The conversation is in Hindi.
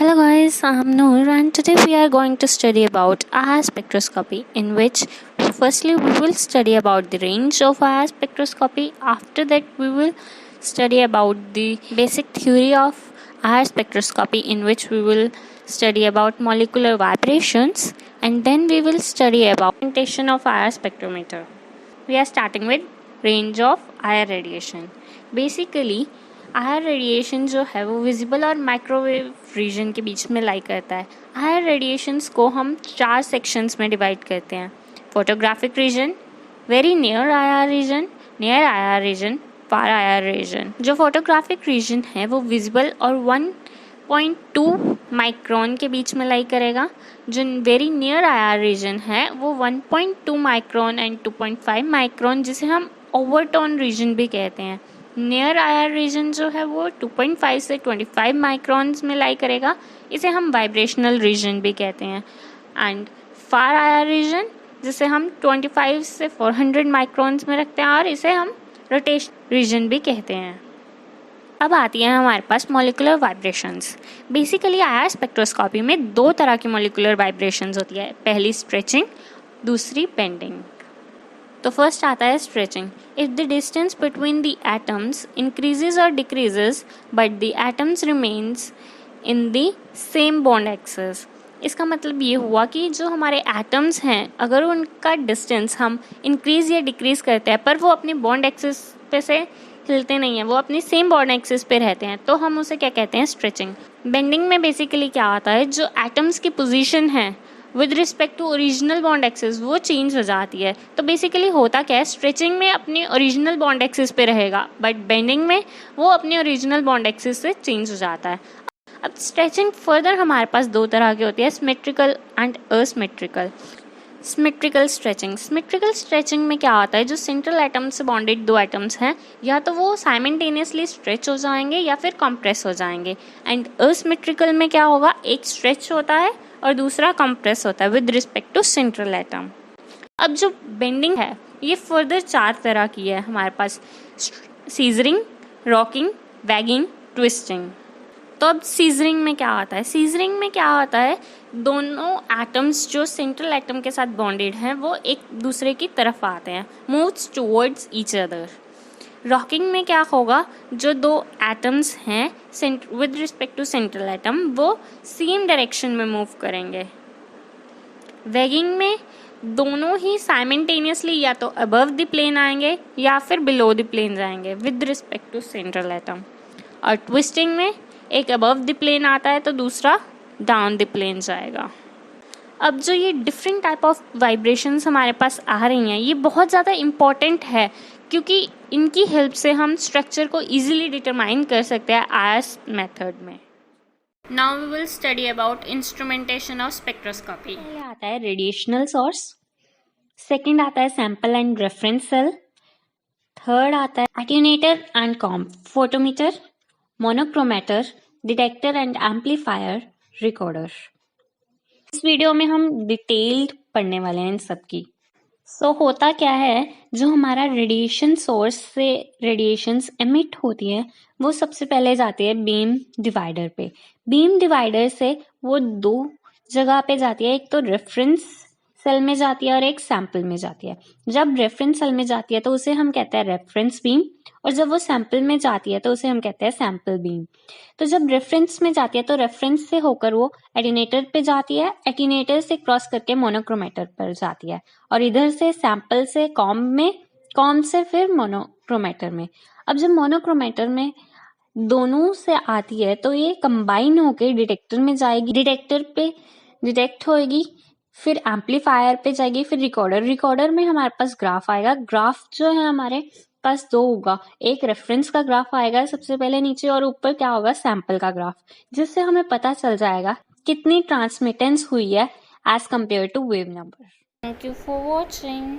Hello guys, I'm Noor and today we are going to study about IR spectroscopy, in which firstly we will study about the range of IR spectroscopy. After that we will study about the basic theory of IR spectroscopy, in which we will study about molecular vibrations, and then we will study about implementation of IR spectrometer. We are starting with range of IR radiation. Basically IR radiation जो है वो विजिबल और माइक्रोवेव रीजन के बीच में लाई करता है. IR रेडिएशंस को हम 4 सेक्शंस में डिवाइड करते हैं. Photographic region, very near IR region, near IR region, far IR region. जो फोटोग्राफिक रीजन है वो विजिबल और 1.2 माइक्रोन के बीच में लाई करेगा. जो वेरी नियर IR रीजन है वो 1.2 माइक्रोन एंड 2.5 माइक्रोन, जिसे हम ओवरटोन रीजन भी कहते हैं. नियर IR रीजन जो है वो 2.5 से 25 माइक्रॉन्स में लाई करेगा. इसे हम वाइब्रेशनल रीजन भी कहते हैं. एंड फार IR रीजन जिसे हम 25 से 400 माइक्रॉन्स में रखते हैं, और इसे हम रोटेशन रीजन भी कहते हैं. अब आती है हमारे पास molecular vibrations. Basically IR spectroscopy में 2 तरह की मॉलिक्यूलर वाइब्रेशंस होती है. पहली स्ट्रेचिंग, दूसरी बेंडिंग. तो फर्स्ट आता है stretching. If the distance between the atoms increases और decreases but the atoms remains in the same bond axis. इसका मतलब ये हुआ कि जो हमारे एटम्स हैं, अगर उनका डिस्टेंस हम इंक्रीज या डिक्रीज करते हैं पर वो अपनी बॉन्ड एक्सिस पे से हिलते नहीं हैं, वो अपनी सेम बॉन्ड एक्सिस पे रहते हैं, तो हम उसे क्या कहते हैं? स्ट्रेचिंग. बेंडिंग में बेसिकली क्या आता है, जो एटम्स की पोजीशन है with respect to original bond axis वो चेंज हो जाती है. तो बेसिकली होता क्या है, स्ट्रेचिंग में अपनी ओरिजिनल बॉन्ड एक्सिस पे रहेगा, बट बेंडिंग में वो अपनी ओरिजिनल बॉन्ड एक्सिस से चेंज हो जाता है. अब स्ट्रेचिंग फर्दर हमारे पास 2 तरह की होती है, symmetrical and asymmetrical. Symmetrical stretching. Symmetrical stretching में क्या होता है, जो सेंट्रल एटम से बॉन्डेड 2 एटम्स हैं, या तो वो साइमल्टेनियसली स्ट्रेच हो जाएंगे या फिर कंप्रेस हो जाएंगे. एंड असिमेट्रिकल में क्या होगा, एक स्ट्रेच होता है और दूसरा कंप्रेस होता है with respect to central atom. अब जो बेंडिंग है ये फर्दर 4 तरह की है हमारे पास, सीजरिंग, रॉकिंग, वैगिंग, ट्विस्टिंग. तो अब सीजरिंग में क्या आता है, सीजरिंग में क्या होता है, दोनों एटम्स जो सेंट्रल एटम के साथ बॉन्डेड हैं वो एक दूसरे की तरफ आते हैं, moves towards each other. Rocking में क्या होगा, जो 2 एटम्स हैं with respect to central atom वो सेम डायरेक्शन में मूव करेंगे. वैगिंग में दोनों ही साइमल्टेनियसली या तो अबव द प्लेन आएंगे या फिर बिलो द प्लेन जाएंगे with respect to central atom. और ट्विस्टिंग में एक अबव द प्लेन आता है तो दूसरा डाउन द प्लेन जाएगा. अब जो ये डिफरेंट टाइप ऑफ वाइब्रेशंस हमारे पास आ रही हैं, ये बहुत ज़्यादा इम्पॉर्टेंट है, क्योंकि इनकी हेल्प से हम स्ट्रक्चर को इजीली डिटरमाइन कर सकते हैं IR मेथड में. Now we will study about instrumentation of spectroscopy. पहले आता है रेडिएशनल सोर्स, सेकंड आता है sample and reference cell, third आता है attenuator and comb, photometer, monochromator, detector and amplifier, recorder. इस वीडियो में हम डिटेल्ड पढ़ने वाले हैं इन सब की. सो होता क्या है, जो हमारा रेडिएशन सोर्स से रेडिएशंस एमिट होती है वो सबसे पहले जाती है बीम डिवाइडर पे. बीम डिवाइडर से वो 2 जगह पे जाती है, एक तो रेफरेंस सेल में जाती है और एक सैंपल में जाती है. जब रेफरेंस सेल में जाती है तो उसे हम कहते हैं रेफरेंस बीम, और जब वो सैंपल में जाती है तो उसे हम कहते हैं सैंपल बीम. तो जब रेफरेंस में जाती है तो रेफरेंस से होकर वो एटेन्यूएटर पे जाती है, एटेन्यूएटर से क्रॉस करके मोनोक्रोमेटर पर जाती है, और इधर से सैंपल से कॉम्ब में, कॉम्ब से फिर मोनोक्रोमेटर में. अब जब मोनोक्रोमेटर में दोनों से आती है तो ये कंबाइन होके डिटेक्टर में जाएगी, डिटेक्टर पे डिटेक्ट होएगी, फिर एम्पलीफायर पे जाएगी, फिर रिकॉर्डर. रिकॉर्डर में हमारे पास ग्राफ आएगा. ग्राफ जो है हमारे पास 2 होगा, एक रेफरेंस का ग्राफ आएगा सबसे पहले नीचे, और ऊपर क्या होगा, सैंपल का ग्राफ, जिससे हमें पता चल जाएगा कितनी ट्रांसमिटेंस हुई है as compare to wave number. Thank you for watching.